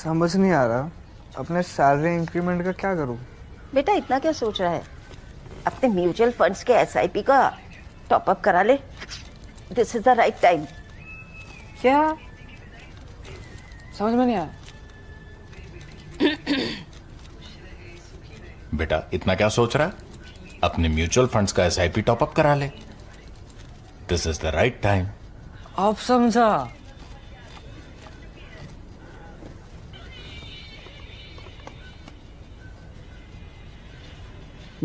समझ नहीं आ रहा अपने सैलरी इंक्रीमेंट का क्या करूं। बेटा इतना क्या सोच रहा है? अपने म्यूचुअल फंड्स के एसआईपी का टॉप अप करा ले। This is the right time. क्या? समझ में नहीं आया। बेटा इतना क्या सोच रहा है? अपने म्यूचुअल फंड्स का एसआईपी टॉप अप करा ले। This is the right time. आप समझा।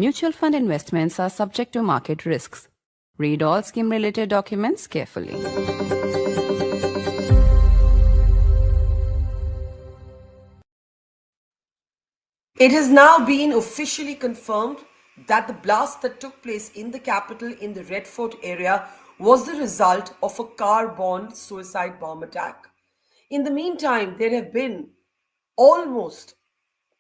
Mutual fund investments are subject to market risks. Read all scheme-related documents carefully. It has now been officially confirmed that the blast that took place in the capital in the Red Fort area was the result of a car-borne suicide bomb attack. In the meantime, there have been almost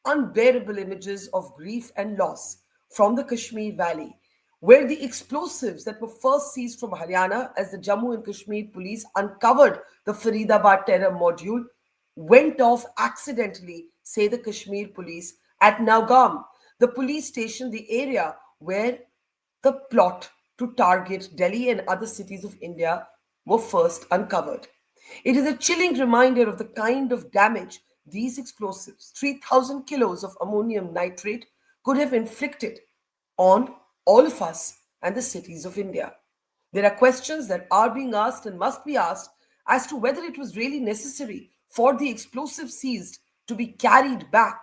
unbearable images of grief and loss from the Kashmir Valley, where the explosives that were first seized from Haryana as the Jammu and Kashmir police uncovered the Faridabad terror module went off accidentally, say the Kashmir police, at Naugam, the police station, the area where the plot to target Delhi and other cities of India were first uncovered. It is a chilling reminder of the kind of damage these explosives, 3,000 kilos of ammonium nitrate, could have inflicted on all of us and the cities of India. There are questions that are being asked and must be asked as to whether it was really necessary for the explosives seized to be carried back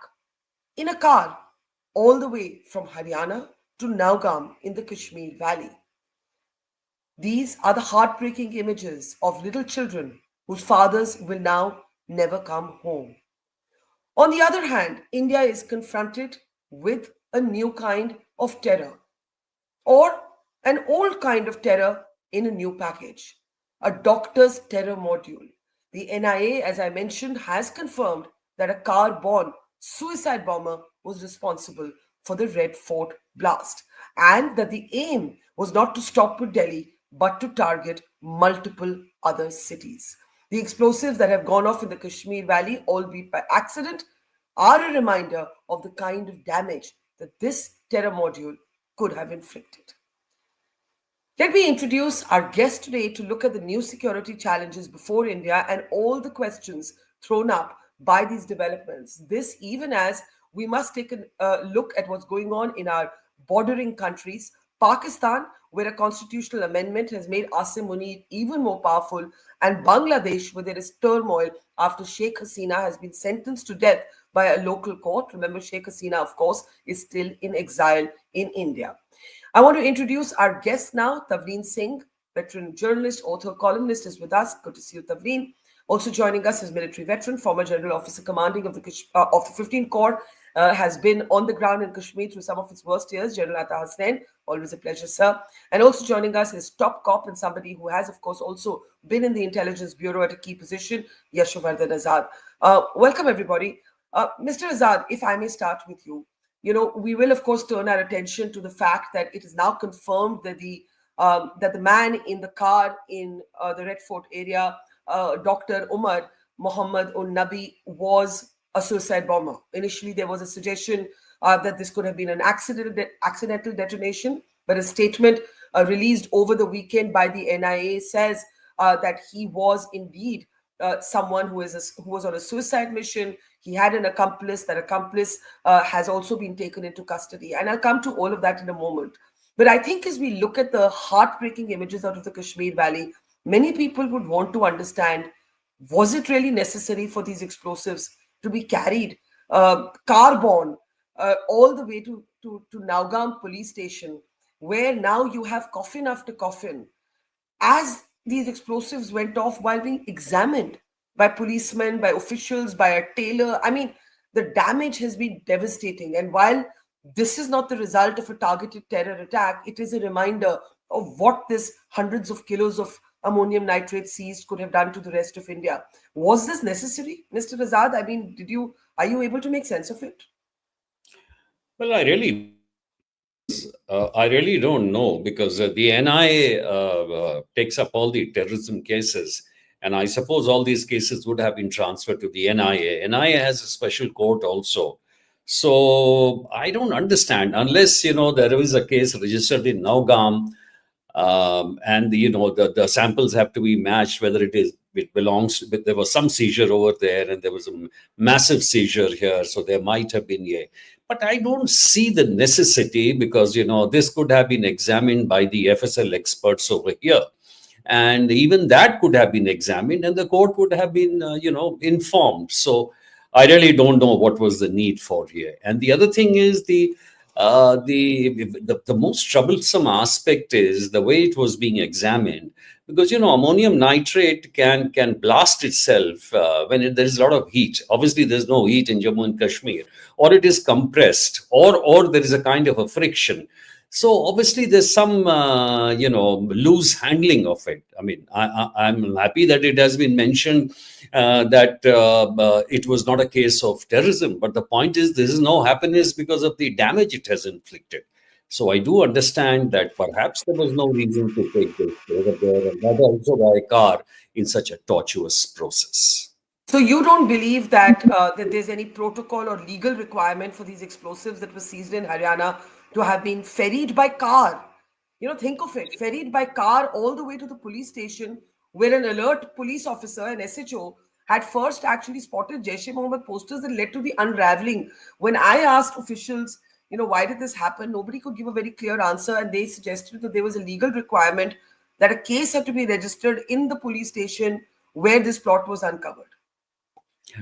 in a car all the way from Haryana to Naugam in the Kashmir Valley. These are the heartbreaking images of little children whose fathers will now never come home. On the other hand, India is confronted with a new kind of terror, or an old kind of terror in a new package, a doctor's terror module. The NIA, as I mentioned, has confirmed that a car borne suicide bomber was responsible for the Red Fort blast, and that the aim was not to stop with Delhi but to target multiple other cities. The explosives that have gone off in the Kashmir Valley, albeit by accident, are a reminder of the kind of damage that this terror module could have inflicted. Let me introduce our guest today to look at the new security challenges before India and all the questions thrown up by these developments. This, even as we must take a look at what's going on in our bordering countries. Pakistan, where a constitutional amendment has made Asim Munir even more powerful, and Bangladesh, where there is turmoil after Sheikh Hasina has been sentenced to death by a local court. Remember, Sheikh Hasina, of course, is still in exile in India. I want to introduce our guest now, Tavleen Singh, veteran journalist, author, columnist, is with us. Good to see you, Tavleen. Also joining us is military veteran, former general officer commanding of the 15th Corps, has been on the ground in Kashmir through some of its worst years, General Atta Hasnain. Always a pleasure, sir. And also joining us is top cop and somebody who has, of course, also been in the intelligence bureau at a key position, Yashovardhan Azad. Welcome, everybody. Mr. Azad, if I may start with you. You know, we will, of course, turn our attention to the fact that it is now confirmed that the man in the car in the Red Fort area, Dr. Umar Muhammad Nabi, was a suicide bomber. Initially, there was a suggestion that this could have been an accidental detonation, but a statement released over the weekend by the NIA says that he was indeed someone who was on a suicide mission. He had an accomplice. That accomplice has also been taken into custody. And I'll come to all of that in a moment. But I think as we look at the heartbreaking images out of the Kashmir Valley, many people would want to understand, was it really necessary for these explosives to be carried car-borne all the way to Naugam police station, where now you have coffin after coffin, as these explosives went off while being examined by policemen, by officials, by a tailor. I mean, the damage has been devastating. And while this is not the result of a targeted terror attack, it is a reminder of what this hundreds of kilos of ammonium nitrate seized could have done to the rest of India. Was this necessary, Mr. Azad? I mean, are you able to make sense of it? Well, I really don't know, because the NIA takes up all the terrorism cases, And I suppose all these cases would have been transferred to the NIA. NIA has a special court also. So I don't understand, unless, there is a case registered in Naugam, and the samples have to be matched, whether it belongs, but there was some seizure over there and there was a massive seizure here, so there might have been but I don't see the necessity, because this could have been examined by the FSL experts over here, and even that could have been examined and the court would have been informed. So I really don't know what was the need for here. And the other thing is the most troublesome aspect is the way it was being examined, because ammonium nitrate can blast itself when there is a lot of heat. Obviously there's no heat in Jammu and Kashmir, or it is compressed, or there is a kind of a friction. So obviously there's some loose handling of it. I mean, I'm happy that it has been mentioned that it was not a case of terrorism, but the point is this is no happiness because of the damage it has inflicted. So I do understand that perhaps there was no reason to take this over there, and not also by a car in such a tortuous process. So you don't believe that that there's any protocol or legal requirement for these explosives that were seized in Haryana to have been ferried by car? Think of it, ferried by car all the way to the police station, where an alert police officer, an SHO, had first actually spotted Jaish-e-Mohammed posters that led to the unraveling. When I asked officials, why did this happen, nobody could give a very clear answer, and they suggested that there was a legal requirement that a case had to be registered in the police station where this plot was uncovered.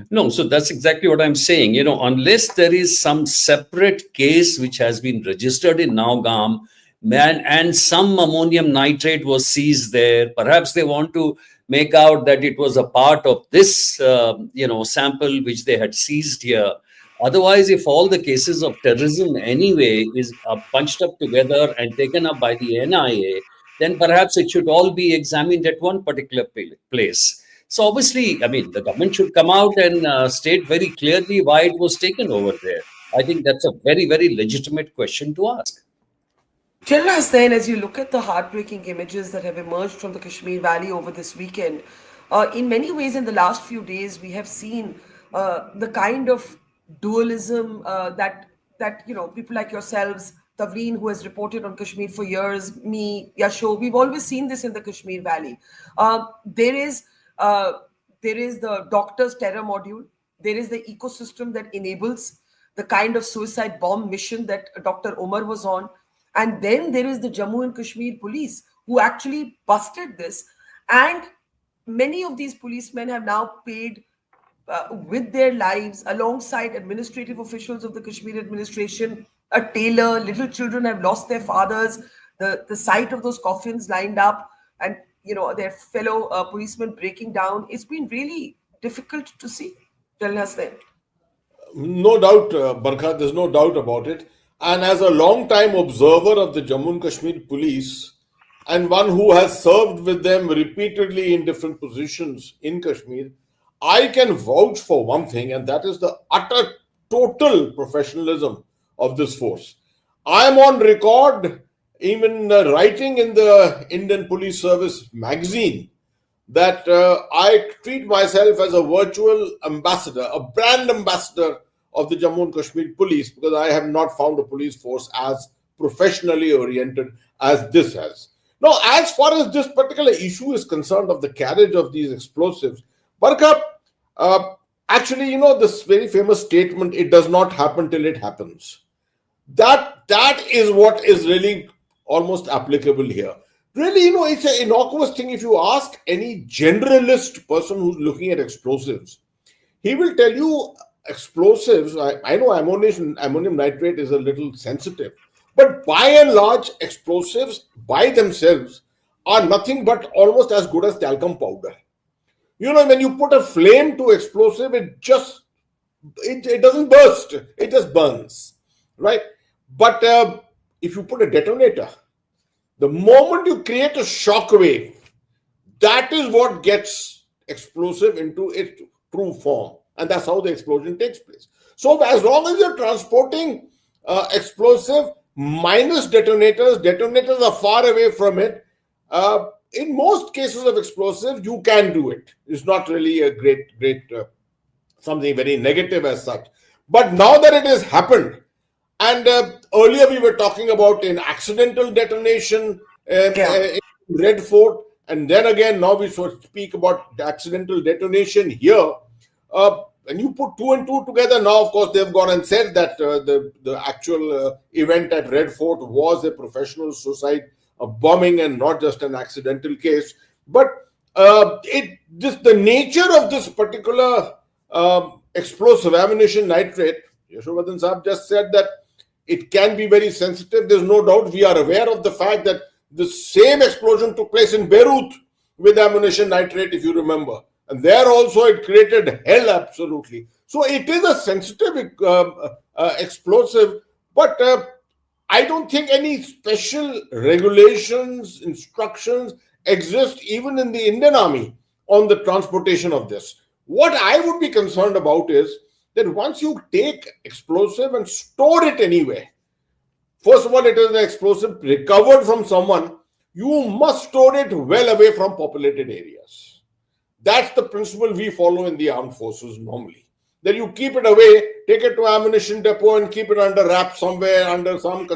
No, so that's exactly what I'm saying. Unless there is some separate case which has been registered in Naugam, and some ammonium nitrate was seized there, perhaps they want to make out that it was a part of this, sample which they had seized here. Otherwise, if all the cases of terrorism anyway is bunched up together and taken up by the NIA, then perhaps it should all be examined at one particular place. So obviously, I mean, the government should come out and state very clearly why it was taken over there. I think that's a very, very legitimate question to ask. General Hussain, as you look at the heartbreaking images that have emerged from the Kashmir Valley over this weekend, in many ways in the last few days, we have seen the kind of dualism that people like yourselves, Tavleen, who has reported on Kashmir for years, me, Yasho, we've always seen this in the Kashmir Valley. There is the doctor's terror module. There is the ecosystem that enables the kind of suicide bomb mission that Dr. Omar was on. And then there is the Jammu and Kashmir police who actually busted this. And many of these policemen have now paid with their lives alongside administrative officials of the Kashmir administration, a tailor, little children have lost their fathers, the sight of those coffins lined up and their fellow policemen breaking down. It's been really difficult to see. Tell us then. No doubt, Barkha, there's no doubt about it. And as a long-time observer of the Jammu and Kashmir police, and one who has served with them repeatedly in different positions in Kashmir, I can vouch for one thing, and that is the utter total professionalism of this force. I am on record, even writing in the Indian Police Service magazine, that I treat myself as a virtual ambassador, a brand ambassador of the Jammu and Kashmir police, because I have not found a police force as professionally oriented as this has. Now, as far as this particular issue is concerned of the carriage of these explosives, Barkha, actually, this very famous statement, it does not happen till it happens. That is what is really almost applicable here. Really, it's an innocuous thing. If you ask any generalist person who's looking at explosives, he will tell you explosives, I know ammonium nitrate is a little sensitive, but by and large, explosives by themselves are nothing but almost as good as talcum powder. When you put a flame to explosive, it doesn't burst, it just burns, right? But if you put a detonator, the moment you create a shock wave, that is what gets explosive into its true form. And that's how the explosion takes place. So as long as you're transporting explosive minus detonators are far away from it, in most cases of explosive, you can do it. It's not really a great something very negative as such. But now that it has happened, and earlier we were talking about an accidental detonation in Red Fort, and then again now we should speak about the accidental detonation here. When you put two and two together, now of course they've gone and said that the actual event at Red Fort was a professional suicide bombing and not just an accidental case. But the nature of this particular explosive ammunition nitrate, Yashovardhan Saab just said that it can be very sensitive. There's no doubt. We are aware of the fact that the same explosion took place in Beirut with ammunition nitrate, if you remember. And there also it created hell, absolutely. So it is a sensitive explosive, but I don't think any special regulations, instructions exist even in the Indian Army on the transportation of this. What I would be concerned about is that once you take explosive and store it anywhere, first of all, it is an explosive recovered from someone, you must store it well away from populated areas. That's the principle we follow in the armed forces normally. That you keep it away, take it to ammunition depot and keep it under wrap somewhere, under some,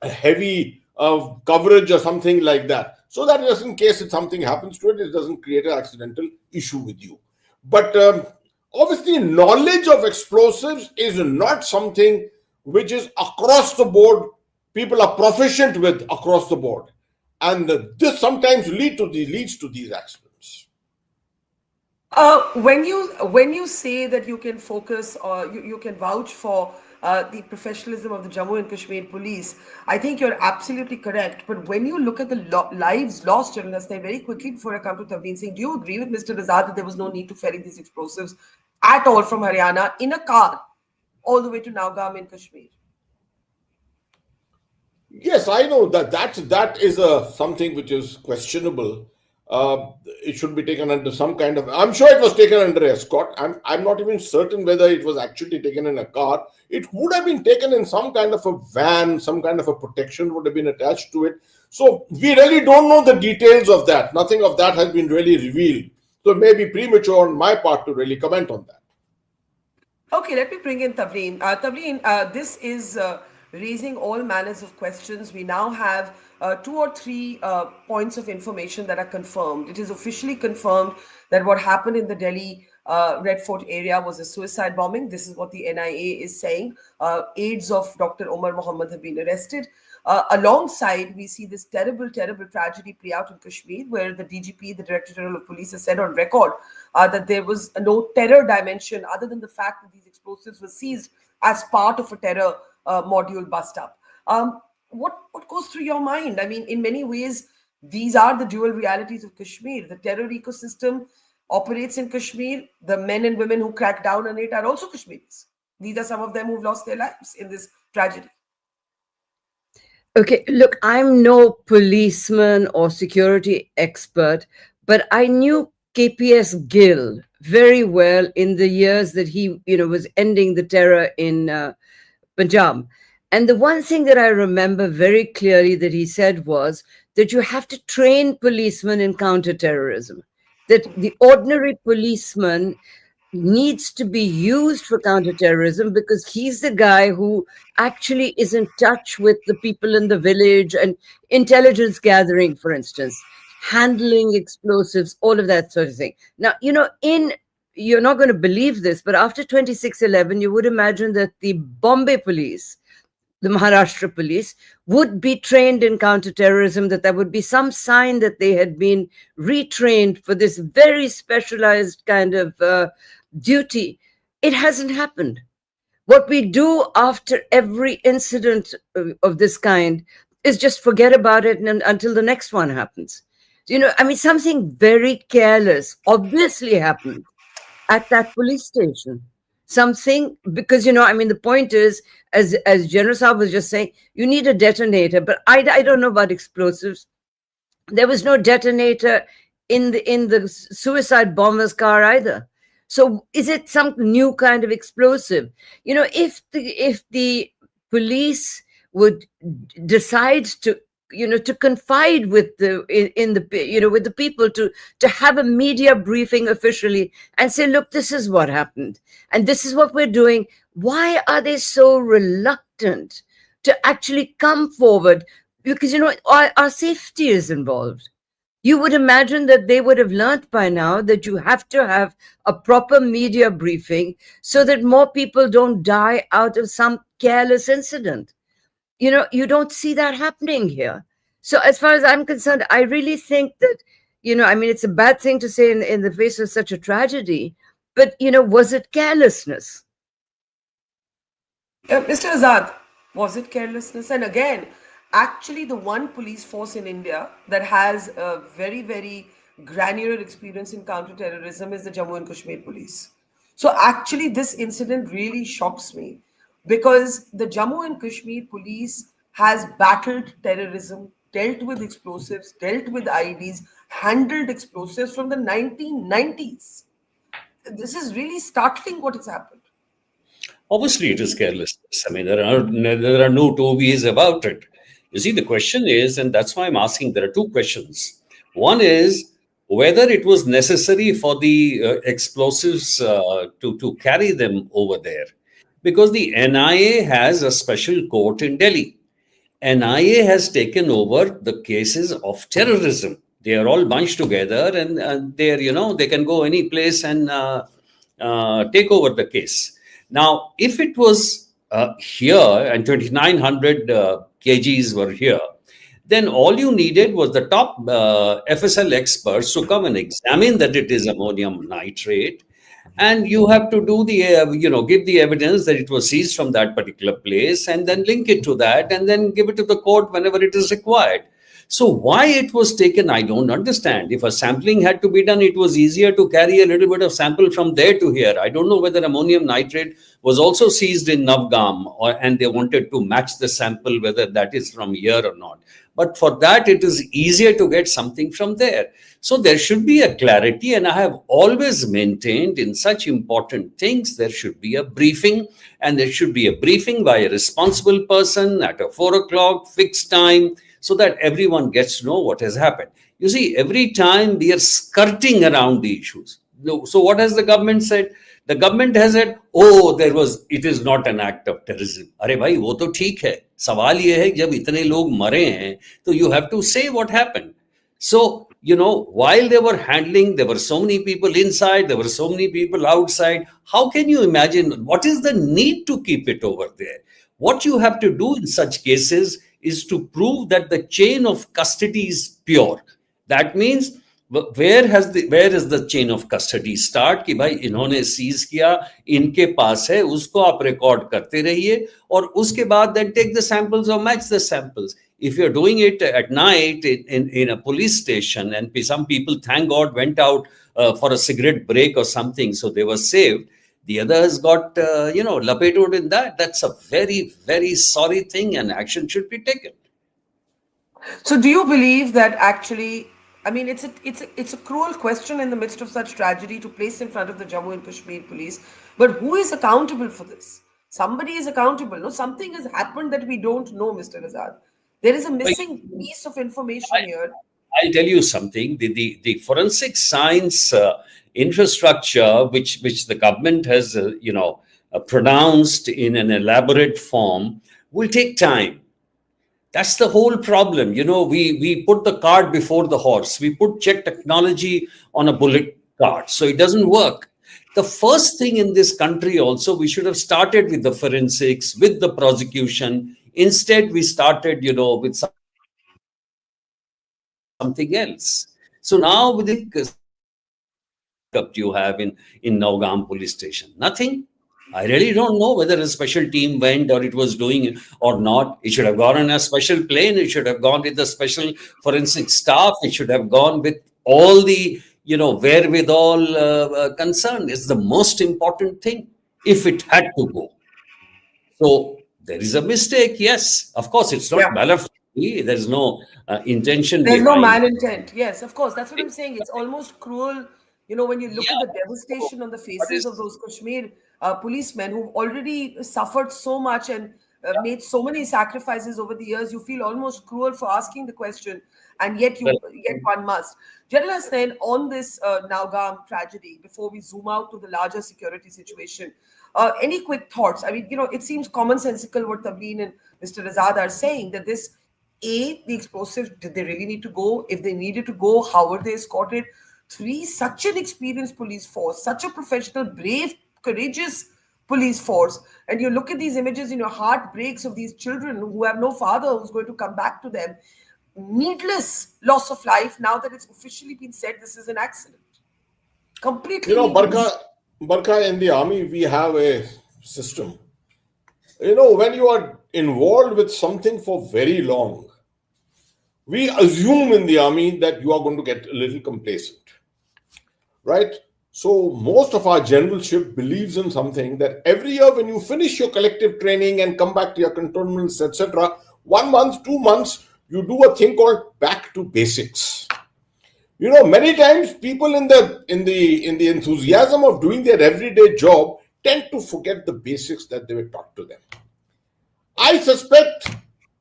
heavy coverage or something like that. So that just in case if something happens to it, it doesn't create an accidental issue with you. But obviously, knowledge of explosives is not something which is across the board, people are proficient with across the board. And this sometimes leads to these accidents. When you say that you can focus or you can vouch for the professionalism of the Jammu and Kashmir police, I think you're absolutely correct. But when you look at the lives lost during this time, very quickly before I come to Tavleen Singh, do you agree with Mr. Razad that there was no need to ferry these explosives at all from Haryana in a car all the way to Naugam in Kashmir? Yes, I know that is something which is questionable. It should be taken under some kind of. I'm sure it was taken under escort. I'm not even certain whether it was actually taken in a car. It would have been taken in some kind of a van. Some kind of a protection would have been attached to it. So we really don't know the details of that. Nothing of that has been really revealed. So it may be premature on my part to really comment on that. Okay, let me bring in Tavleen. Tavleen, this is raising all manners of questions. We now have 2 or 3 points of information that are confirmed. It is officially confirmed that what happened in the Delhi Red Fort area was a suicide bombing. This is what the NIA is saying. Aides of Dr. Omar Mohammed have been arrested. Alongside, we see this terrible tragedy play out in Kashmir, where the DGP, the Director General of Police, has said on record that there was no terror dimension other than the fact that these explosives were seized as part of a terror module bust up. What goes through your mind? I mean, in many ways, these are the dual realities of Kashmir. The terror ecosystem operates in Kashmir. The men and women who crack down on it are also Kashmiris. These are some of them who've lost their lives in this tragedy. Okay, look, I'm no policeman or security expert, but I knew KPS Gill very well in the years that he, was ending the terror in Punjab. And the one thing that I remember very clearly that he said was that you have to train policemen in counterterrorism, that the ordinary policeman needs to be used for counterterrorism because he's the guy who actually is in touch with the people in the village and intelligence gathering, for instance, handling explosives, all of that sort of thing. Now, you're not going to believe this, but after 26/11, you would imagine that the Bombay police, the Maharashtra police, would be trained in counterterrorism, that there would be some sign that they had been retrained for this very specialized kind of duty. It hasn't happened. What we do after every incident of this kind is just forget about it until the next one happens. Something very careless obviously happened at that police station. Something, because, the point is, as General Saab was just saying, you need a detonator, but I don't know about explosives. There was no detonator in the suicide bomber's car either. So is it some new kind of explosive? If the police would decide to to confide with in the with the people, to have a media briefing officially and say, look, this is what happened and this is what we're doing. Why are they so reluctant to actually come forward? Because our safety is involved. You would imagine that they would have learnt by now that you have to have a proper media briefing so that more people don't die out of some careless incident. You don't see that happening here. So as far as I'm concerned, I really think that, I mean, it's a bad thing to say in the face of such a tragedy, but, was it carelessness? Mr. Azad, was it carelessness? And again, actually, the one police force in India that has a very, very granular experience in counterterrorism is the Jammu and Kashmir police. So, actually, this incident really shocks me because the Jammu and Kashmir police has battled terrorism, dealt with explosives, dealt with IEDs, handled explosives from the 1990s. This is really startling what has happened. Obviously, it is carelessness. I mean, there are no two ways about it. You see, the question is, and that's why I'm asking, there are two questions. One is whether it was necessary for the explosives to carry them over there. Because the NIA has a special court in Delhi. NIA has taken over the cases of terrorism. They are all bunched together, and they can go any place and take over the case. Now, if it was here and 2,900 kgs were here, then all you needed was the top FSL experts to come and examine that it is ammonium nitrate, and you have to do the give the evidence that it was seized from that particular place, and then link it to that, and then give it to the court whenever it is required. So why it was taken, I don't understand. If a sampling had to be done, it was easier to carry a little bit of sample from there to here. I don't know whether ammonium nitrate was also seized in Navgam, and they wanted to match the sample, whether that is from here or not. But for that, it is easier to get something from there. So there should be a clarity, and I have always maintained in such important things, there should be a briefing, and there should be a briefing by a responsible person at a 4 o'clock fixed time, so that everyone gets to know what has happened. You see, every time we are skirting around the issues. So what has the government said? The government has said, oh, it is not an act of terrorism. अरे भाई वो तो ठीक है. सवाल ये है जब इतने लोग मरे हैं, तो you have to say what happened. So, while they were handling, there were so many people inside, there were so many people outside. How can you imagine what is the need to keep it over there? What you have to do in such cases is to prove that the chain of custody is pure. That means where is the chain of custody start कि भाई इन्होंने seize किया, इनके पास है, उसको आप record करते रहिए, और उसके बाद then take the samples or match the samples. If you're doing it at night in a police station, and some people, thank God, went out for a cigarette break or something, so they were saved. The others got, lapeted in that. That's a very, very sorry thing, and action should be taken. So, do you believe that actually, I mean, it's a cruel question in the midst of such tragedy to place in front of the Jammu and Kashmir police, but who is accountable for this? Somebody is accountable. No, something has happened that we don't know, Mr. Azad. There is a missing piece of information here. I'll tell you something. The forensic science infrastructure, which the government has, pronounced in an elaborate form, will take time. That's the whole problem. We put the cart before the horse. We put check technology on a bullet cart, so it doesn't work. The first thing in this country also, we should have started with the forensics, with the prosecution. Instead, we started, with something else. So now with the you have in Navgam police station, nothing. I really don't know whether a special team went or it was doing it or not. It should have gone on a special plane. It should have gone with the special forensic staff. It should have gone with all the, wherewithal concerned. It's the most important thing if it had to go. So there is a mistake. Yes, of course, it's not malafide. There's no intention. There's no malintent. Yes, of course. That's what I'm saying. It's almost cruel. When you look at the devastation on the faces of those Kashmir policemen who've already suffered so much, and made so many sacrifices over the years, you feel almost cruel for asking the question, and yet one must. General Hussain, on this Naugam tragedy, before we zoom out to the larger security situation, any quick thoughts? I mean, it seems commonsensical what Tavleen and Mr. Azad are saying, that this, A, the explosives, did they really need to go? If they needed to go, how were they escorted? 3, such an experienced police force, such a professional, brave, courageous police force. And you look at these images and your heart breaks of these children who have no father who's going to come back to them. Needless loss of life now that it's officially been said this is an accident. Completely. Barkha, in the army, we have a system. When you are involved with something for very long, we assume in the army that you are going to get a little complacent, right? So most of our generalship believes in something that every year when you finish your collective training and come back to your cantonments, etc., 1 month, 2 months, you do a thing called back to basics. Many times people in the enthusiasm of doing their everyday job tend to forget the basics that they were taught to them. I suspect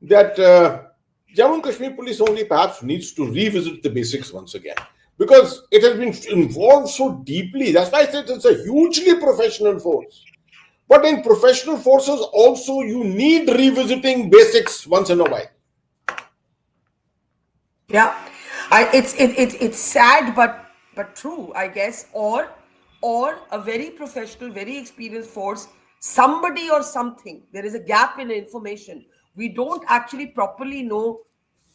that Jammu and Kashmir Police only perhaps needs to revisit the basics once again, because it has been involved so deeply. That's why I said it's a hugely professional force. But in professional forces also, you need revisiting basics once in a while. Yeah, it's sad but true, I guess. Or a very professional, very experienced force, somebody or something. There is a gap in information. We don't actually properly know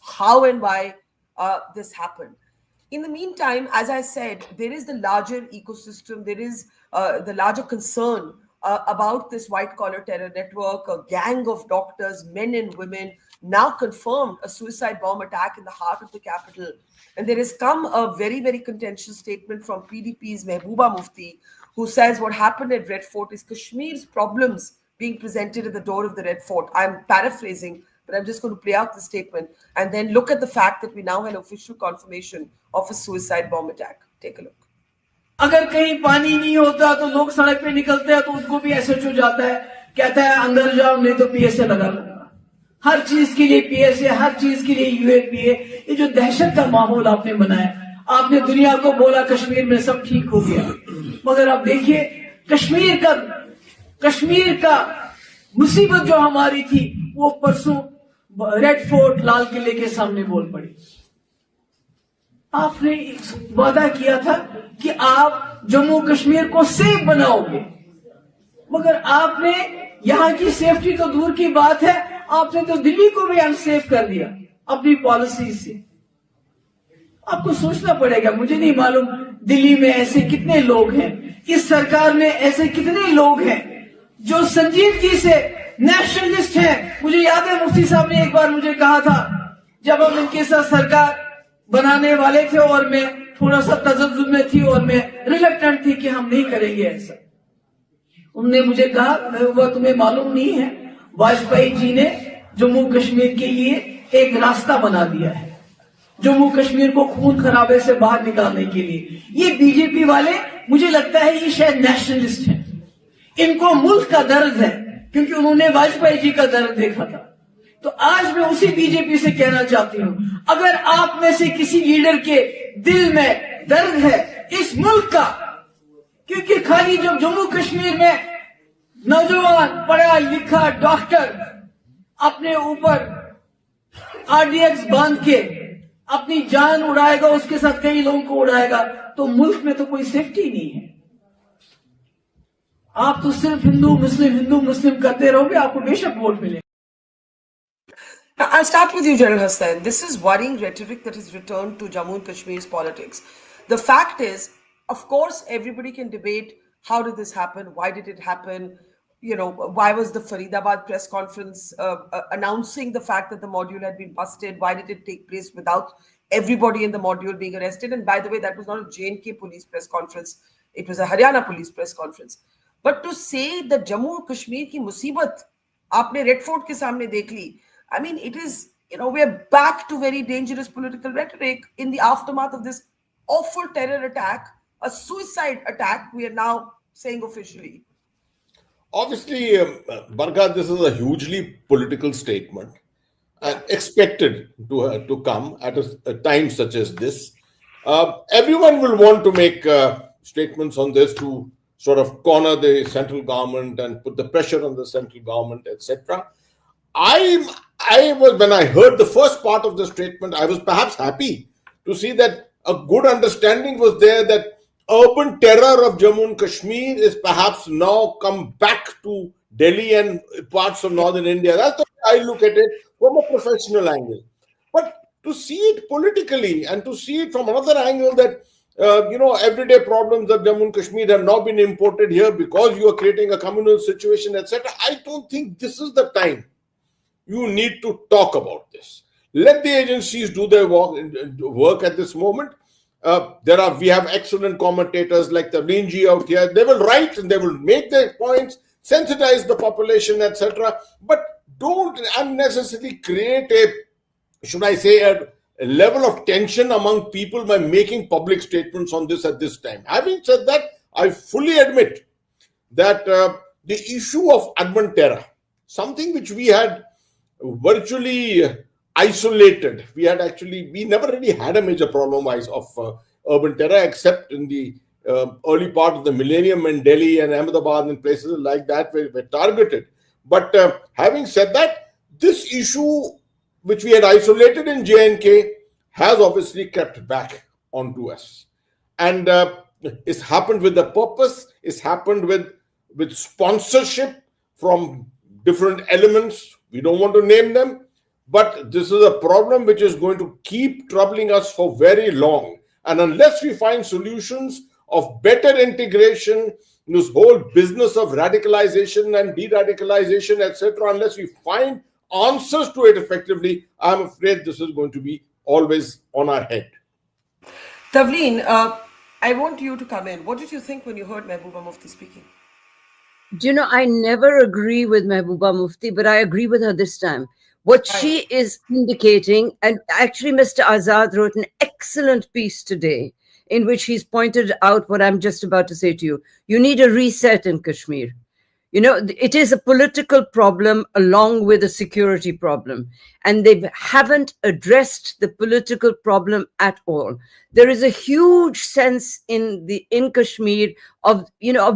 how and why this happened. In the meantime, as I said, there is the larger ecosystem. There is the larger concern about this white-collar terror network, a gang of doctors, men and women, now confirmed a suicide bomb attack in the heart of the capital. And there has come a very, very contentious statement from PDP's Mehbooba Mufti, who says what happened at Red Fort is Kashmir's problems being presented at the door of the Red Fort. I'm paraphrasing, but I'm just going to play out the statement and then look at the fact that we now have official confirmation of a suicide bomb attack. Take a look. अगर कहीं पानी नहीं होता तो लोग सड़क पे निकलते हैं तो उसको भी एसएचओ जाता है, कहता है अंदर जाओ नहीं तो पीएसए लगा लूंगा. हर चीज के लिए पीएसए, हर चीज के लिए यूएपीए. ये जो दहशत का माहौल आपने बनाया, आपने दुनिया को बोला कश्मीर में सब ठीक हो गया, मगर अब देखिए कश्मीर का मुसीबत जो हमारी थी वो परसों रेड फोर्ट लाल किले के सामने बोल पड़ी. आपने वादा किया था कि आप जम्मू कश्मीर को सेफ बनाओगे, मगर आपने यहाँ की सेफ्टी तो दूर की बात है, आपने तो दिल्ली को भी अनसेफ कर दिया अपनी पॉलिसी से. आपको सोचना पड़ेगा. मुझे नहीं मालूम दिल्ली में ऐसे कितने लोग हैं, इस सरकार में ऐसे कितने लोग हैं जो संजीदगी से नेशनलिस्ट हैं. मुझे याद है मुफ्ती साहब ने एक बार मुझे कहा था, जब हम इनके साथ सरकार बनाने वाले थे और मैं थोड़ा सा तजब्जुब में थी और मैं रिलक्टेंट थी कि हम नहीं करेंगे ऐसा. उन्होंने मुझे कहा, वह तुम्हें मालूम नहीं है, वाजपेयी जी ने जम्मू कश्मीर के लिए एक रास्ता बना दिया है, जम्मू कश्मीर को खून खराबे से बाहर निकालने के लिए. ये बीजेपी वाले मुझे लगता है ये शायद नेशनलिस्ट हैं. इनको मुल्क का दर्द है क्योंकि उन्होंने वाजपेयी जी का दर्द देखा था. तो आज मैं उसी बीजेपी से कहना चाहती हूं, अगर आप में से किसी लीडर के दिल में दर्द है इस मुल्क का, क्योंकि खाली जब जम्मू कश्मीर में नौजवान पढ़ा लिखा डॉक्टर अपने ऊपर आरडीएक्स बांध के अपनी जान उड़ाएगा, उसके साथ कई लोगों को उड़ाएगा, तो मुल्क में तो कोई सेफ्टी नहीं है. आप तो सिर्फ हिंदू मुस्लिम करते रहोगे, आपको बेशक वोट मिलेगा. I'll start with you, General Hussain. This is worrying rhetoric that has returned to Jammu and Kashmir's politics. The fact is, of course, everybody can debate how did this happen, why did it happen, why was the Faridabad press conference announcing the fact that the module had been busted, why did it take place without everybody in the module being arrested? And by the way, that was not a J&K police press conference, it was a Haryana police press conference. But to say that Jammu and Kashmir ki musibat aapne Red Fort ke samne dekh li, I mean, it is, we're back to very dangerous political rhetoric in the aftermath of this awful terror attack, a suicide attack, we are now saying officially. Obviously, Barkha, this is a hugely political statement and expected to come at a time such as this. Everyone will want to make statements on this to sort of corner the central government and put the pressure on the central government, etc. I was, when I heard the first part of the statement, I was perhaps happy to see that a good understanding was there that urban terror of Jammu and Kashmir is perhaps now come back to Delhi and parts of northern India. That's the way I look at it from a professional angle. But to see it politically and to see it from another angle that everyday problems of Jammu and Kashmir have now been imported here because you are creating a communal situation, etc. I don't think this is the time. You need to talk about this. Let the agencies do their work at this moment. We have excellent commentators like Tavleen out here. They will write and they will make their points, sensitize the population, etc. But don't unnecessarily create a level of tension among people by making public statements on this at this time. Having said that, I fully admit that the issue of urban terror, something which we had virtually isolated. We never really had a major problem of urban terror except in the early part of the millennium when Delhi and Ahmedabad and places like that were targeted. But having said that, this issue which we had isolated in J&K has obviously crept back onto us. And it's happened with the purpose, it's happened with sponsorship from different elements. We don't want to name them, but this is a problem which is going to keep troubling us for very long. And unless we find solutions of better integration, this whole business of radicalization and de-radicalization, etc., unless we find answers to it effectively, I'm afraid this is going to be always on our head. Tavleen, I want you to come in. What did you think when you heard Mehbooba Mufti speaking? Do you know, I never agree with Mehbooba Mufti, but I agree with her this time. What she is indicating, and actually Mr. Azad wrote an excellent piece today in which he's pointed out what I'm just about to say to you. You need a reset in Kashmir. You know, it is a political problem along with a security problem, and they haven't addressed the political problem at all. There is a huge sense in Kashmir of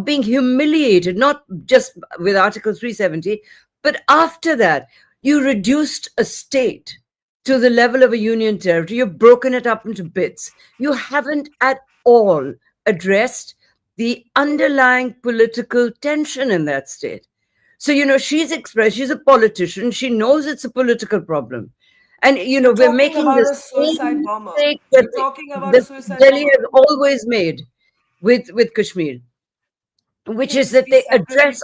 being humiliated, not just with Article 370, but after that, you reduced a state to the level of a union territory. You've broken it up into bits. You haven't at all addressed the underlying political tension in that state. So, she's a politician. She knows it's a political problem. And, we're making this suicide bomber. That Delhi has always made with Kashmir, which is that they address...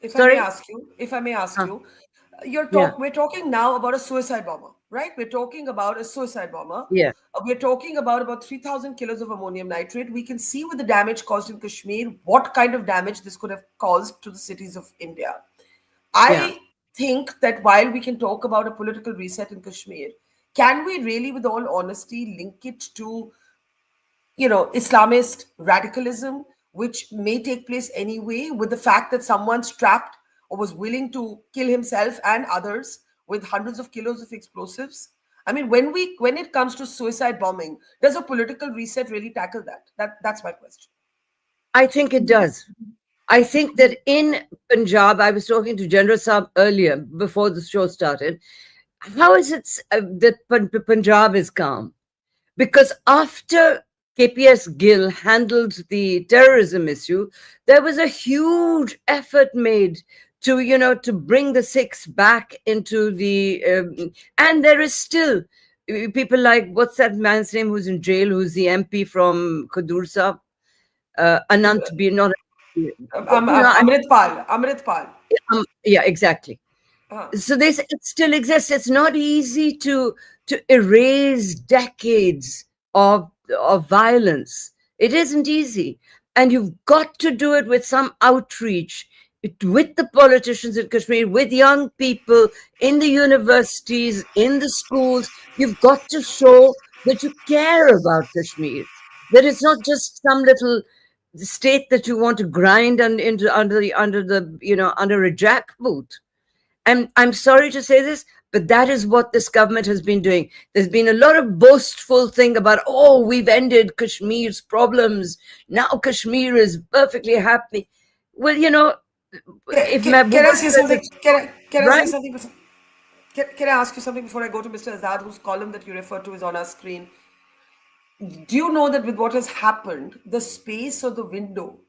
If I may ask you, we're talking now about a suicide bomber, right? We're talking about a suicide bomber. Yeah. We're talking about 3,000 kilos of ammonium nitrate. We can see with the damage caused in Kashmir, what kind of damage this could have caused to the cities of India. I think that while we can talk about a political reset in Kashmir, can we really, with all honesty, link it to, Islamist radicalism, which may take place anyway, with the fact that someone's trapped or was willing to kill himself and others with hundreds of kilos of explosives? I mean, when it comes to suicide bombing, does a political reset really tackle that? That's my question. I think it does. I think that in Punjab, I was talking to General Saab earlier before the show started. How is it that Punjab is calm? Because after KPS Gill handled the terrorism issue, there was a huge effort made to bring the Sikhs back into the... and there is still people like, what's that man's name who's in jail, who's the MP from Khadur Sahab? Anant B. Not... Amritpal. Yeah, exactly. So it still exists. It's not easy to erase decades of violence. It isn't easy. And you've got to do it with some outreach, with the politicians in Kashmir, with young people in the universities, in the schools. You've got to show that you care about Kashmir, that it's not just some little state that you want to grind under a jackboot. And I'm sorry to say this, but that is what this government has been doing. There's been a lot of boastful thing about, oh, we've ended Kashmir's problems. Now Kashmir is perfectly happy. Well, if Can I say something? Can I say right? something? Can I ask you something before I go to Mr. Azad, whose column that you referred to is on our screen? Do you know that with what has happened, the space or the window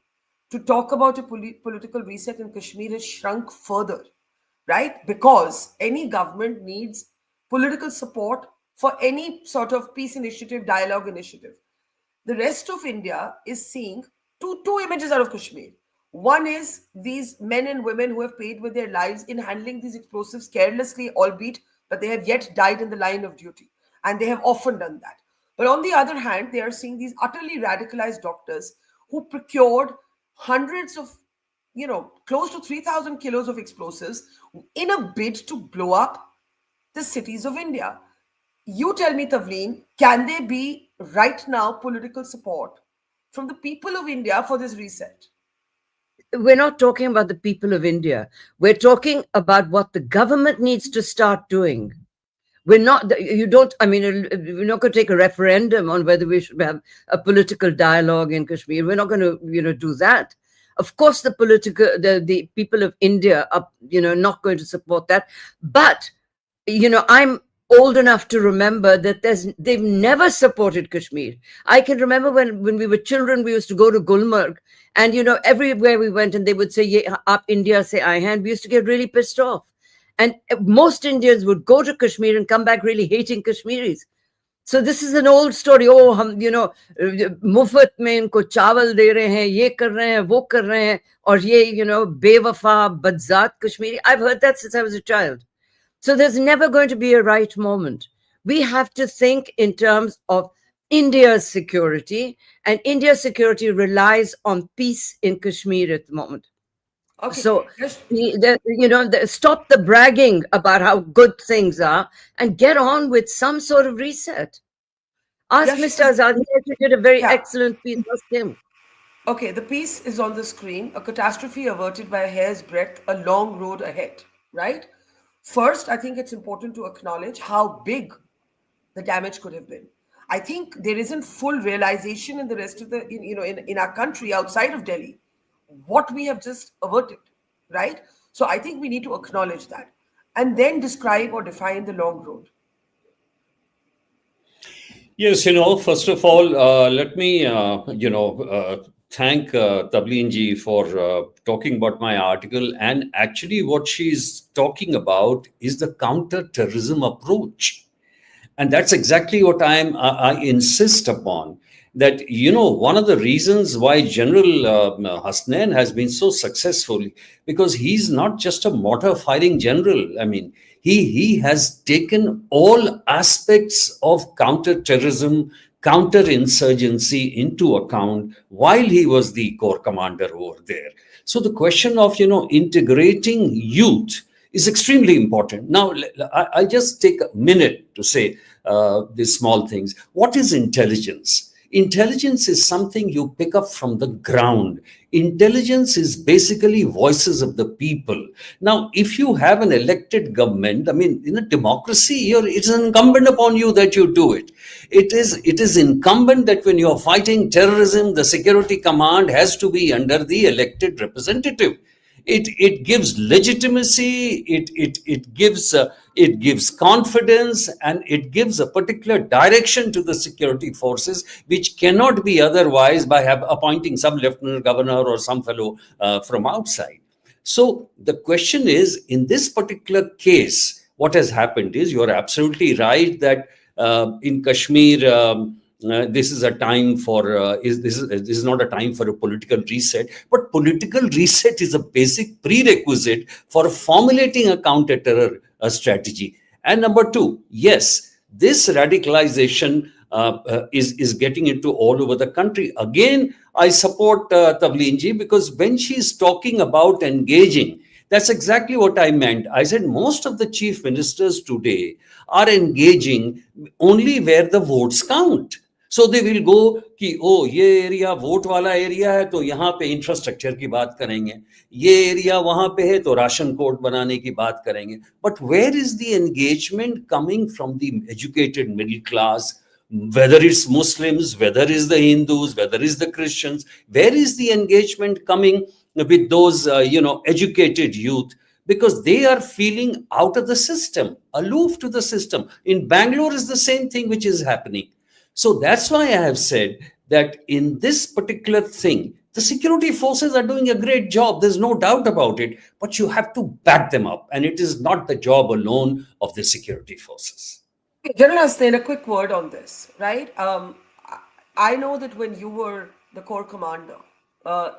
to talk about a political reset in Kashmir has shrunk further, right? Because any government needs political support for any sort of peace initiative, dialogue initiative. The rest of India is seeing two images out of Kashmir. One is these men and women who have paid with their lives in handling these explosives carelessly, albeit, but they have yet died in the line of duty. And they have often done that. But on the other hand, they are seeing these utterly radicalized doctors who procured hundreds of, close to 3,000 kilos of explosives in a bid to blow up the cities of India. You tell me, Tavleen, can there be right now political support from the people of India for this reset? We're not talking about the people of India. We're talking about what the government needs to start doing. We're not, we're not going to take a referendum on whether we should have a political dialogue in Kashmir. We're not going to, do that. Of course, the people of India are, not going to support that. But, I'm old enough to remember that they've never supported Kashmir. I can remember when we were children, we used to go to Gulmarg, and everywhere we went, and they would say, "Ye aap India se aaye hain," and we used to get really pissed off. And most Indians would go to Kashmir and come back really hating Kashmiris. So this is an old story. Oh, hum, mufat mein inko chawal de rahe hain, ye kar rahe hain, wo kar rahe hain, aur ye, bewafa, badzat Kashmiri. I've heard that since I was a child. So there's never going to be a right moment. We have to think in terms of India's security, and India's security relies on peace in Kashmir at the moment. Okay. So, stop the bragging about how good things are and get on with some sort of reset. Ask Mr. Azad. He did a very excellent piece. Ask him. Okay, the piece is on the screen. A catastrophe averted by a hair's breadth, a long road ahead, right? First, I think it's important to acknowledge how big the damage could have been. I think there isn't full realization in the rest of in our country outside of Delhi what we have just averted, right? So I think we need to acknowledge that and then describe or define the long road. Yes, first of all, let me, thank Tavleen ji for talking about my article. And actually what she's talking about is the counter-terrorism approach. And that's exactly what I insist upon. That, one of the reasons why General Hasnain has been so successful, because he's not just a mortar firing general. I mean, he has taken all aspects of counter-terrorism, counter-insurgency into account while he was the corps commander over there. So the question of, integrating youth is extremely important. Now, I'll just take a minute to say these small things. What is intelligence? Intelligence is something you pick up from the ground. Intelligence is basically voices of the people. Now, if you have an elected government, I mean, in a democracy, it's incumbent upon you that you do it. It is incumbent that when you're fighting terrorism, the security command has to be under the elected representative. It gives legitimacy, it gives confidence, and it gives a particular direction to the security forces, which cannot be otherwise by appointing some lieutenant governor or some fellow from outside. So the question is, in this particular case, what has happened is, you're absolutely right that in Kashmir, this is a time for this is not a time for a political reset, but political reset is a basic prerequisite for formulating a counter-terror strategy. And number two, yes, this radicalization is getting into all over the country. Again, I support Tavleen ji, because when she's talking about engaging, that's exactly what I meant. I said most of the chief ministers today are engaging only where the votes count. So they will go कि ओ ये area vote वाला area है तो यहाँ पे infrastructure की बात करेंगे, ये एरिया वहां पे है तो राशन कोड बनाने की बात करेंगे. But where is the engagement coming from the educated middle class, whether it's Muslims, whether it's the Hindus, whether it's the Christians? Where is the engagement coming with those educated youth? Because they are feeling out of the system, aloof to the system. In Bangalore is the same thing which is happening. So that's why I have said that in this particular thing, the security forces are doing a great job. There's no doubt about it, but you have to back them up. And it is not the job alone of the security forces. General Hasnain, a quick word on this, right? I know that when you were the corps commander,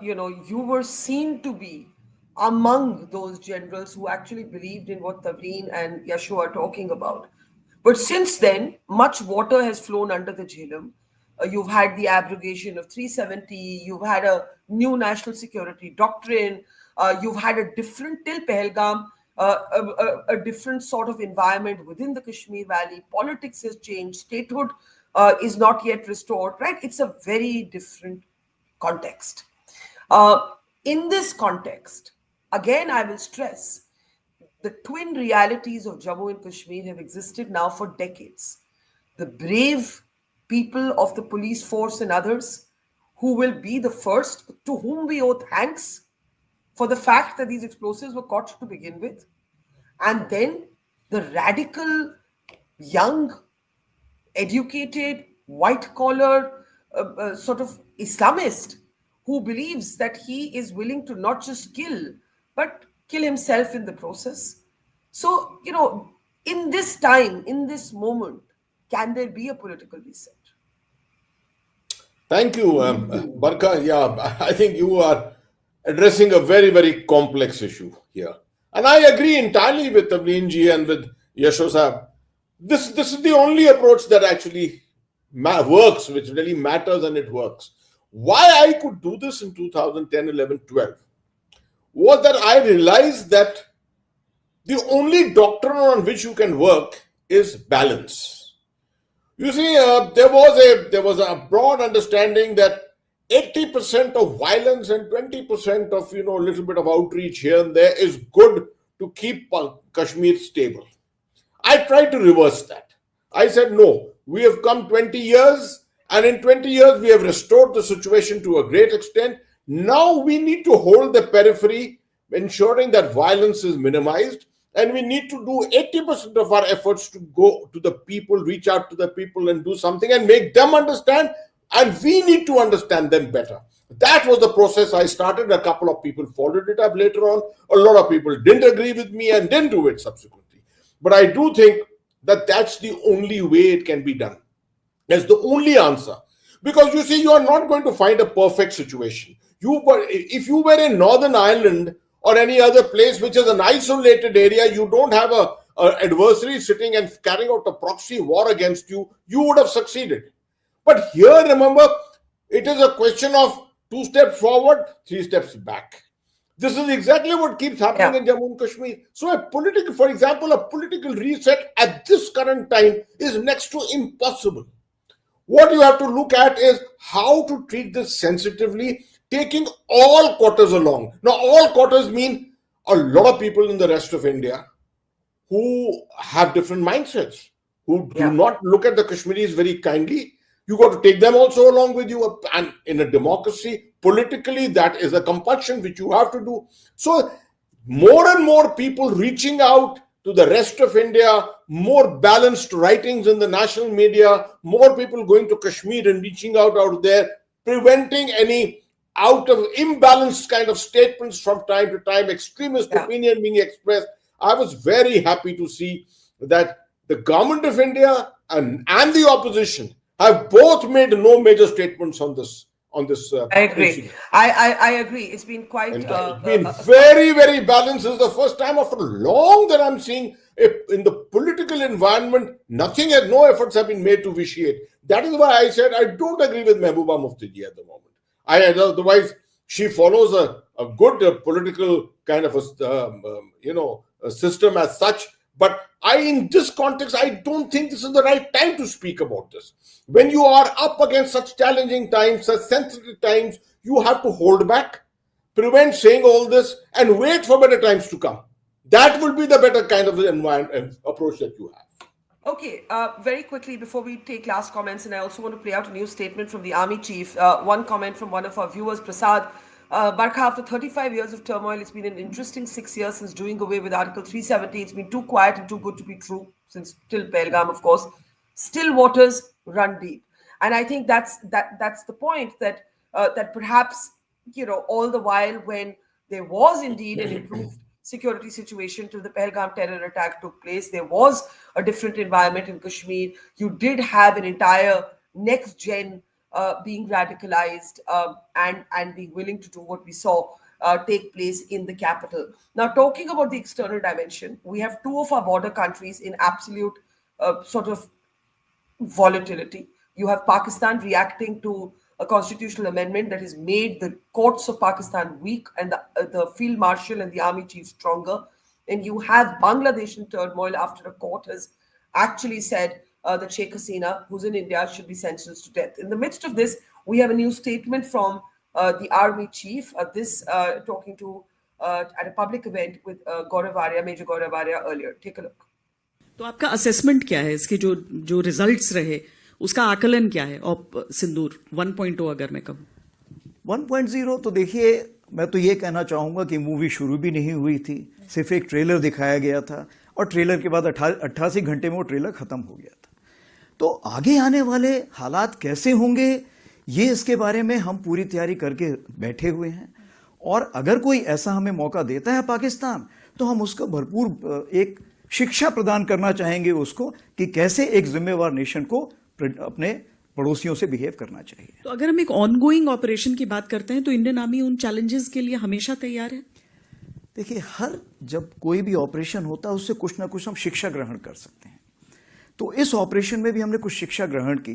you were seen to be among those generals who actually believed in what Tavleen and Yashu are talking about. But since then, much water has flown under the Jhelum. You've had the abrogation of 370. You've had a new national security doctrine. You've had a different, till Pahalgam, a different sort of environment within the Kashmir Valley. Politics has changed. Statehood is not yet restored, right? It's a very different context. In this context, again, I will stress, the twin realities of Jammu and Kashmir have existed now for decades. The brave people of the police force and others who will be the first, to whom we owe thanks for the fact that these explosives were caught to begin with. And then the radical, young, educated, white-collar sort of Islamist who believes that he is willing to not just kill, but kill himself in the process. So, in this time, in this moment, can there be a political reset? Thank you, Barkha. Yeah, I think you are addressing a very, very complex issue here. And I agree entirely with Tavleen ji and with Yasho Sahab. This is the only approach that actually works, which really matters, and it works. Why I could do this in 2010, 11, 12 was that I realized that the only doctrine on which you can work is balance. You see, there was a broad understanding that 80% of violence and 20% of a little bit of outreach here and there is good to keep Kashmir stable. I tried to reverse that. I said, no, we have come 20 years, and in 20 years we have restored the situation to a great extent. Now we need to hold the periphery, ensuring that violence is minimized, and we need to do 80% of our efforts to go to the people, reach out to the people and do something and make them understand, and we need to understand them better. That was the process I started. A couple of people followed it up later on. A lot of people didn't agree with me and didn't do it subsequently. But I do think that that's the only way it can be done. That's the only answer. Because you see, you are not going to find a perfect situation. If you were in Northern Ireland or any other place which is an isolated area, you don't have a adversary sitting and carrying out a proxy war against you, you would have succeeded. But here, remember, it is a question of 2 steps forward, 3 steps back. This is exactly what keeps happening in Jammu and Kashmir. So for example, a political reset at this current time is next to impossible. What you have to look at is how to treat this sensitively, taking all quarters along. Now, all quarters mean a lot of people in the rest of India who have different mindsets, who do not look at the Kashmiris very kindly. You got to take them also along with you. And in a democracy, politically, that is a compulsion which you have to do. So more and more people reaching out to the rest of India, more balanced writings in the national media, more people going to Kashmir and reaching out there, preventing any out of imbalanced kind of statements from time to time, extremist opinion being expressed. I was very happy to see that the government of India and the opposition have both made no major statements on this. I agree. Issue. I agree. It's been quite. It's been very, very balanced. This is the first time after long that I'm seeing in the political environment, no efforts have been made to vitiate. That is why I said I don't agree with Mehbooba Muftiji at the moment. Otherwise, she follows a good political kind of a system as such. But in this context, I don't think this is the right time to speak about this. When you are up against such challenging times, such sensitive times, you have to hold back, prevent saying all this, and wait for better times to come. That will be the better kind of environment approach that you have. Okay, very quickly before we take last comments, and I also want to play out a new statement from the Army Chief. One comment from one of our viewers, Prasad. Barkha, after 35 years of turmoil, it's been an interesting 6 years since doing away with Article 370. It's been too quiet and too good to be true, since till Pahalgam, of course. Still waters run deep. And I think that's the point, that that perhaps, all the while when there was indeed an improved security situation till the Pahalgam terror attack took place, there was a different environment in Kashmir. You did have an entire next gen being radicalized and being willing to do what we saw take place in the capital. Now, talking about the external dimension, we have two of our border countries in absolute sort of volatility. You have Pakistan reacting to a constitutional amendment that has made the courts of Pakistan weak and the field marshal and the army chief stronger. And you have Bangladesh in turmoil after a court has actually said that Sheikh Hasina, who's in India, should be sentenced to death. In the midst of this, we have a new statement from the army chief, talking to at a public event with Gaurav Arya, Major Gaurav Arya earlier. Take a look. तो आपका assessment क्या है, इसके जो results रहे उसका आकलन क्या है? और सिंदूर 1.0 अगर मैं कहूँ 1.0, तो देखिए, मैं तो ये कहना चाहूँगा कि मूवी शुरू भी नहीं हुई थी, सिर्फ एक ट्रेलर दिखाया गया था और ट्रेलर के बाद 88 घंटे में वो ट्रेलर ख़त्म हो गया था। तो आगे आने वाले हालात कैसे होंगे, ये इसके बारे में हम पूरी तैयारी करके बैठे हुए हैं। और अगर कोई ऐसा हमें मौका देता है पाकिस्तान, तो हम उसको भरपूर एक शिक्षा प्रदान करना चाहेंगे उसको कि कैसे एक जिम्मेवार नेशन को अपने पड़ोसियों से बिहेव करना चाहिए। तो अगर हम एक ऑनगोइंग ऑपरेशन की बात करते हैं तो इंडियन आर्मी उन चैलेंजेस के लिए हमेशा तैयार है। देखिए, जब कोई भी ऑपरेशन होता है उससे कुछ ना कुछ हम शिक्षा ग्रहण कर सकते हैं। तो इस ऑपरेशन में भी हमने कुछ शिक्षा ग्रहण की।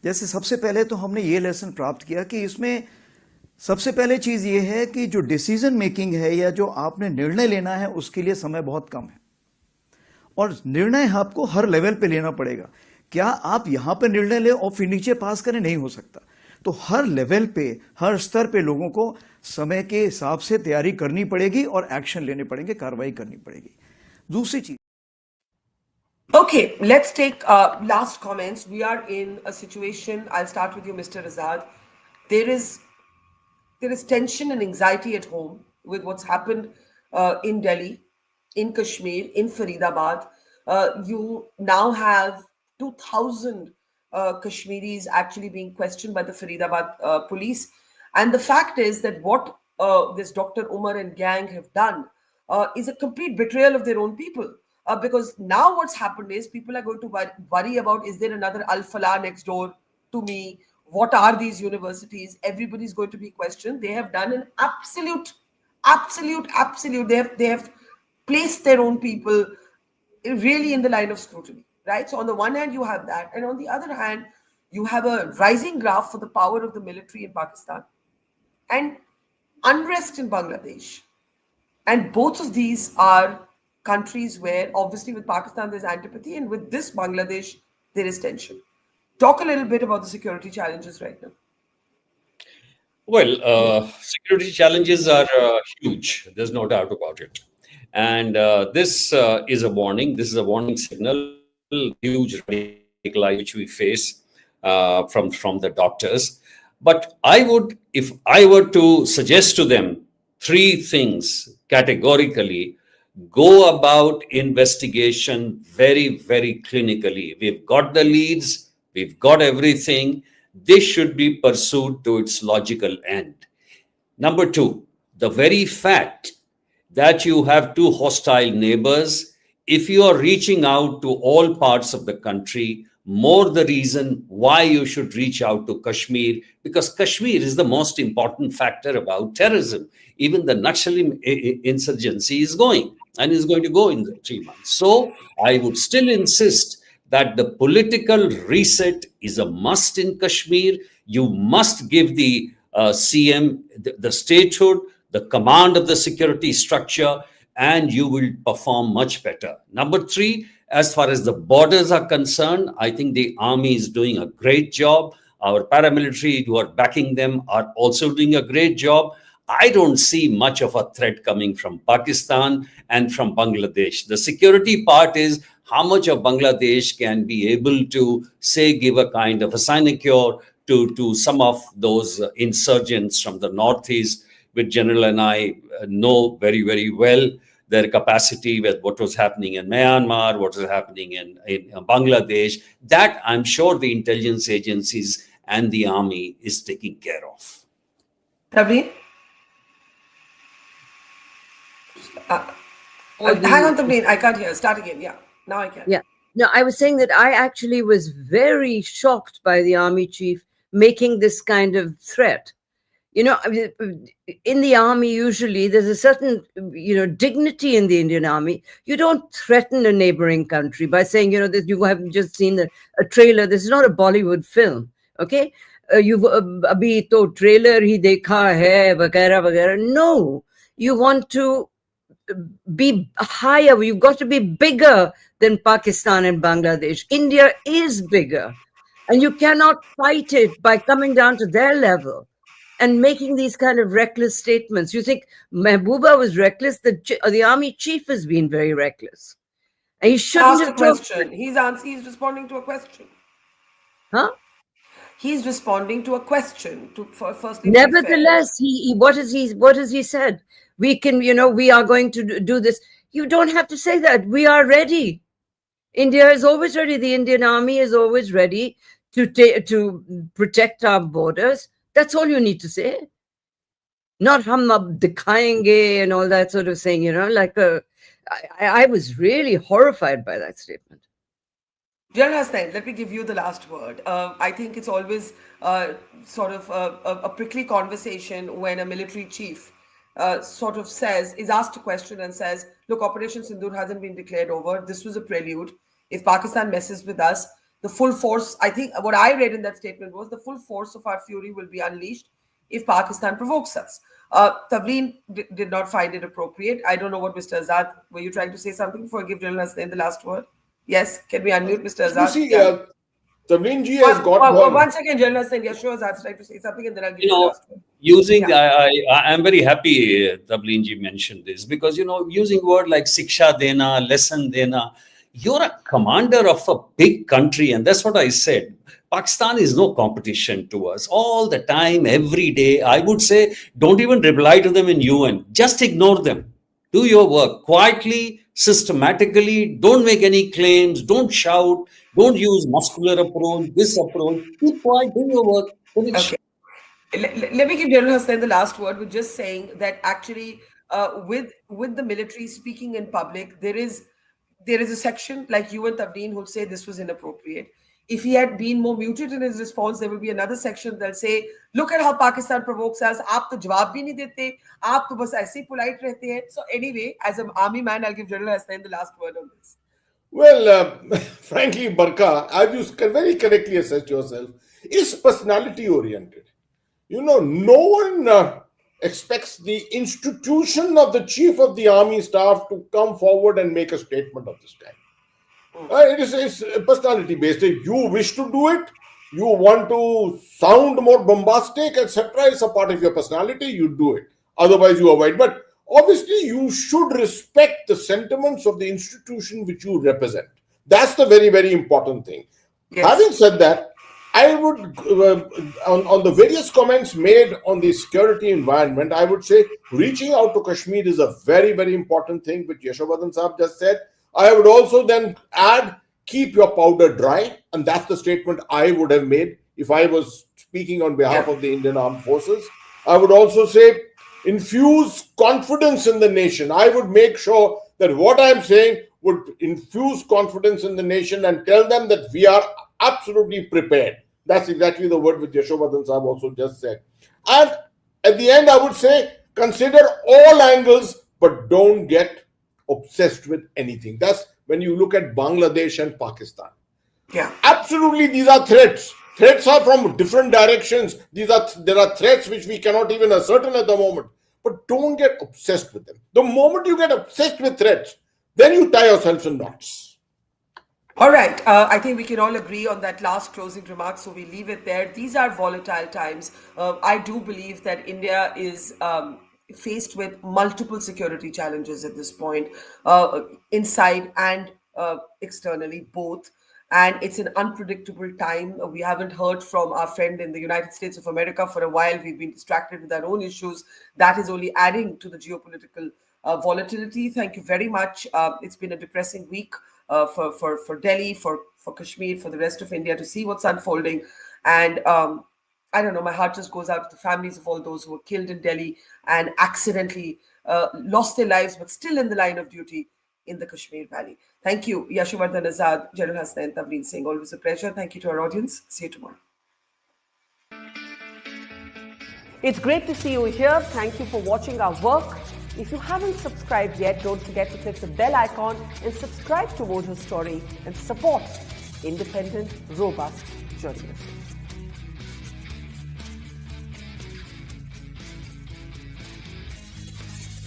जैसे सबसे पहले तो हमने ये लेसन प्राप्त किया कि इसमें सबसे पहले चीज ये है कि जो डिसीजन मेकिंग है या जो आपने निर्णय लेना है उसके लिए समय बहुत कम है, और निर्णय आपको हर लेवल पे लेना पड़ेगा। क्या आप यहां पे निर्णय ले और फिर नीचे पास करें, नहीं हो सकता। तो हर लेवल पे, हर स्तर पे लोगों को समय के हिसाब से तैयारी करनी पड़ेगी और एक्शन लेने पड़ेंगे, कार्रवाई करनी पड़ेगी। दूसरी चीज, Okay, let's take last comments. We are in a situation. I'll start with you, Mr. Azad. There is tension and anxiety at home with what's happened in Delhi, in Kashmir, in Faridabad. You now have 2,000 Kashmiris actually being questioned by the Faridabad police. And the fact is that what this Dr. Umar and gang have done is a complete betrayal of their own people. Because now what's happened is people are going to worry about, is there another Al-Falah next door to me? What are these universities? Everybody's going to be questioned. They have done an absolute. They have placed their own people really in the line of scrutiny, right? So on the one hand, you have that. And on the other hand, you have a rising graph for the power of the military in Pakistan and unrest in Bangladesh. And both of these are countries where obviously with Pakistan there's antipathy, and with this Bangladesh there is tension. Talk a little bit about the security challenges right now. Well, security challenges are huge. There's no doubt about it. And this is a warning. This is a warning signal. Huge radicalization which we face from the doctors. But I would, if I were to suggest to them 3 things categorically: go about investigation very, very clinically. We've got the leads, we've got everything. This should be pursued to its logical end. Number 2, the very fact that you have 2 hostile neighbors, if you are reaching out to all parts of the country, more the reason why you should reach out to Kashmir, because Kashmir is the most important factor about terrorism. Even the Naxali insurgency is going, and is going to go in the 3 months. So I would still insist that the political reset is a must in Kashmir. You must give the CM the statehood, the command of the security structure, and you will perform much better. Number three, as far as the borders are concerned, I think the army is doing a great job. Our paramilitary who are backing them are also doing a great job. I don't see much of a threat coming from Pakistan and from Bangladesh. The security part is how much of Bangladesh can be able to, say, give a kind of a sinecure to some of those insurgents from the northeast, which General and I know very, very well their capacity with what was happening in Myanmar, what was happening in Bangladesh. That I'm sure the intelligence agencies and the army is taking care of. Tavleen? Hang on, Tavleen. I can't hear. Start again. Yeah, now I can. Yeah. No, I was saying that I actually was very shocked by the army chief making this kind of threat. You know, in the army, usually there's a certain, dignity in the Indian army. You don't threaten a neighboring country by saying, that you have just seen a trailer. This is not a Bollywood film. Okay. You've abhi to trailer hi dekha hai, vagera, vagera. No, you want to be higher. You've got to be bigger than Pakistan and Bangladesh. India is bigger, and you cannot fight it by coming down to their level and making these kind of reckless statements. You think Mehbooba was reckless? The army chief has been very reckless. And he shouldn't have question. He's responding to a question. Huh? He's responding to a question. Firstly, nevertheless, what has he said? We can, we are going to do this. You don't have to say that. We are ready. India is always ready. The Indian army is always ready to protect our borders. That's all you need to say. Not hum ab dikhayenge and all that sort of thing, I was really horrified by that statement. General Hasnain, let me give you the last word. I think it's always sort of a prickly conversation when a military chief is asked a question and says, look, Operation Sindoor hasn't been declared over. This was a prelude. If Pakistan messes with us, the full force, I think what I read in that statement was the full force of our fury will be unleashed if Pakistan provokes us. Tavleen did not find it appropriate. I don't know what Mr. Azad, were you trying to say something before I give General Hasnain the last word? Yes, can we unmute Mr. Azad? You see, Tavleen ji has got one second, General Hasnain. Yeah, sure, Azad's trying to say something and then I'll give you the last word. I'm very happy Tavleen ji mentioned this because, using word like Siksha Dena, lesson Dena, you're a commander of a big country. And that's what I said. Pakistan is no competition to us. All the time, every day, I would say, don't even reply to them in UN. Just ignore them. Do your work quietly, systematically. Don't make any claims. Don't shout. Don't use muscular approach, this approach. Keep quiet, do your work. Okay. Let me give General Hasnain the last word with just saying that actually with the military speaking in public, there is a section like you and Tavleen who'll say this was inappropriate. If he had been more muted in his response, there will be another section that'll say, look at how Pakistan provokes us. Aap to jawab bhi nahi dete. Aap to bas aise polite rehte hain. So anyway, as an army man, I'll give General Hasnain the last word on this. Well, frankly, Barkha, as you very correctly assessed yourself, is personality oriented. No one expects the institution of the chief of the army staff to come forward and make a statement of this kind. It's personality based. If you wish to do it, you want to sound more bombastic, etc. It's a part of your personality, you do it. Otherwise, you avoid. But obviously, you should respect the sentiments of the institution which you represent. That's the very, very important thing. Yes. Having said that, I would, on the various comments made on the security environment, I would say reaching out to Kashmir is a very, very important thing, which Jaish-e-Mohammed Saab just said. I would also then add, keep your powder dry. And that's the statement I would have made if I was speaking on behalf of the Indian Armed Forces. I would also say, infuse confidence in the nation. I would make sure that what I'm saying would infuse confidence in the nation and tell them that we are absolutely prepared. That's exactly the word which Jaish-e-Mohammed Saab also just said. And at the end, I would say, consider all angles, but don't get obsessed with anything. That's when you look at Bangladesh and Pakistan. Yeah, absolutely, these are threats. Threats are from different directions. There are threats which we cannot even ascertain at the moment. but don't get obsessed with them. The moment you get obsessed with threats, then you tie yourselves in knots. All right. I think we can all agree on that last closing remark, so we leave it there. These are volatile times. I do believe that India is faced with multiple security challenges at this point, inside and externally, both. And it's an unpredictable time. We haven't heard from our friend in the United States of America for a while. We've been distracted with our own issues. That is only adding to the geopolitical volatility. Thank you very much. It's been a depressing week for Delhi, for Kashmir, for the rest of India to see what's unfolding. And I don't know, my heart just goes out to the families of all those who were killed in Delhi and accidentally lost their lives, but still in the line of duty in the Kashmir Valley. Thank you, Yashwardhan Azad, General Hasnain, Tavleen Singh. Always a pleasure. Thank you to our audience. See you tomorrow. It's great to see you here. Thank you for watching our work. If you haven't subscribed yet, don't forget to click the bell icon and subscribe to Mojo Story and support independent, robust journalism.